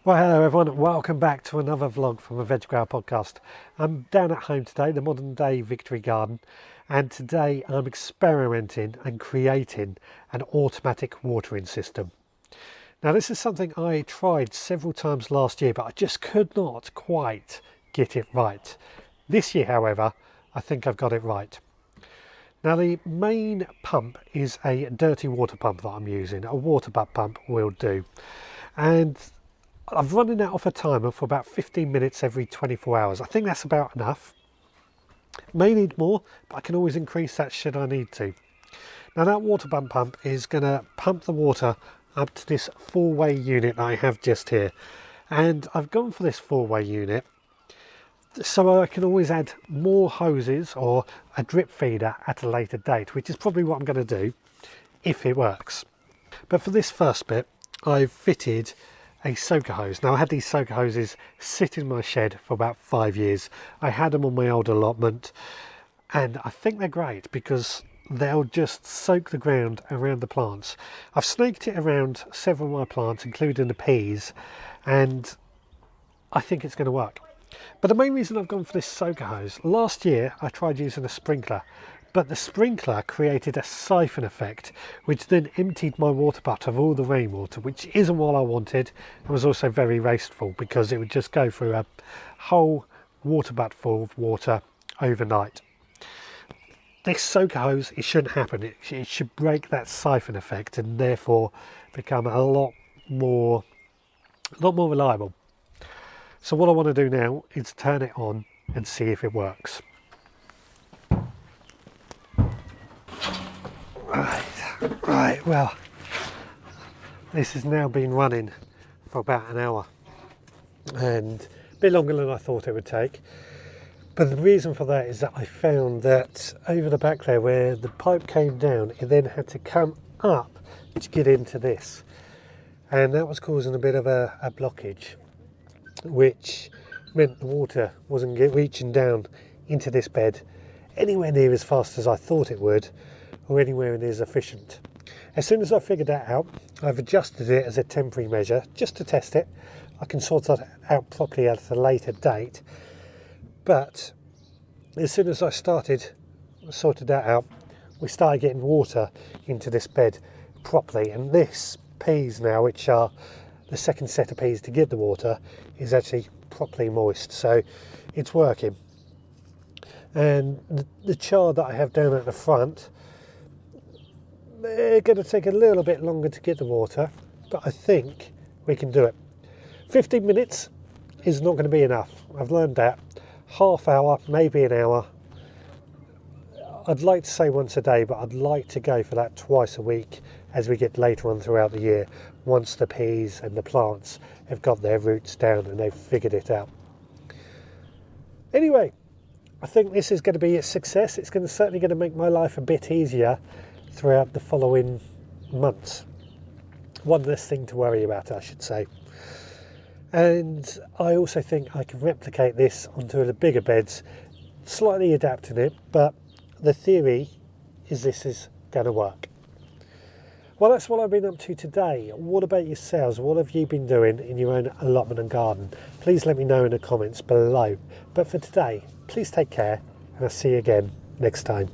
Well, hello everyone, and welcome back to another vlog from the Veg Grower Podcast. I'm down at home today, the modern day Victory Garden, and today I'm experimenting and creating an automatic watering system. Now this is something I tried several times last year, but I just could not quite get it right. This year, however, I think I've got it right. Now the main pump is a dirty water pump that I'm using. A water butt pump will do. And I'm running that off a timer for about 15 minutes every 24 hours. I think that's about enough. May need more, but I can always increase that should I need to. Now that water pump is going to pump the water up to this four-way unit I have just here. And I've gone for this four-way unit so I can always add more hoses or a drip feeder at a later date, which is probably what I'm going to do if it works. But for this first bit, I've fitted a soaker hose. Now I had these soaker hoses sit in my shed for about 5 years. I had them on my old allotment and I think they're great because they'll just soak the ground around the plants. I've snaked it around several of my plants, including the peas, and I think it's going to work. But the main reason I've gone for this soaker hose, last year I tried using a sprinkler, but the sprinkler created a siphon effect, which then emptied my water butt of all the rainwater, which isn't what I wanted. It was also very wasteful because it would just go through a whole water butt full of water overnight. This soaker hose, it shouldn't happen. It should break that siphon effect and therefore become a lot more reliable. So what I want to do now is turn it on and see if it works. Right, well, this has now been running for about an hour and a bit longer than I thought it would take. But the reason for that is that I found that over the back there where the pipe came down, it then had to come up to get into this. And that was causing a bit of a blockage, which meant the water wasn't reaching down into this bed anywhere near as fast as I thought it would, or anywhere near as efficient. As soon as I figured that out, I've adjusted it as a temporary measure just to test it. I can sort that out properly at a later date, but as soon as I sorted that out, we started getting water into this bed properly, and this peas now, which are the second set of peas to get the water, is actually properly moist, so it's working. And the chard that I have down at the front, they're going to take a little bit longer to get the water, but I think we can do it. 15 minutes is not going to be enough. I've learned that. Half hour, maybe an hour. I'd like to say once a day, but I'd like to go for that twice a week as we get later on throughout the year, once the peas and the plants have got their roots down and they've figured it out. Anyway, I think this is going to be a success. It's certainly going to make my life a bit easier throughout the following months. One less thing to worry about, I should say. And I also think I can replicate this onto the bigger beds, slightly adapting it, but the theory is this is going to work. Well, that's what I've been up to today. What about yourselves? What have you been doing in your own allotment and garden? Please let me know in the comments below. But for today, please take care, and I'll see you again next time.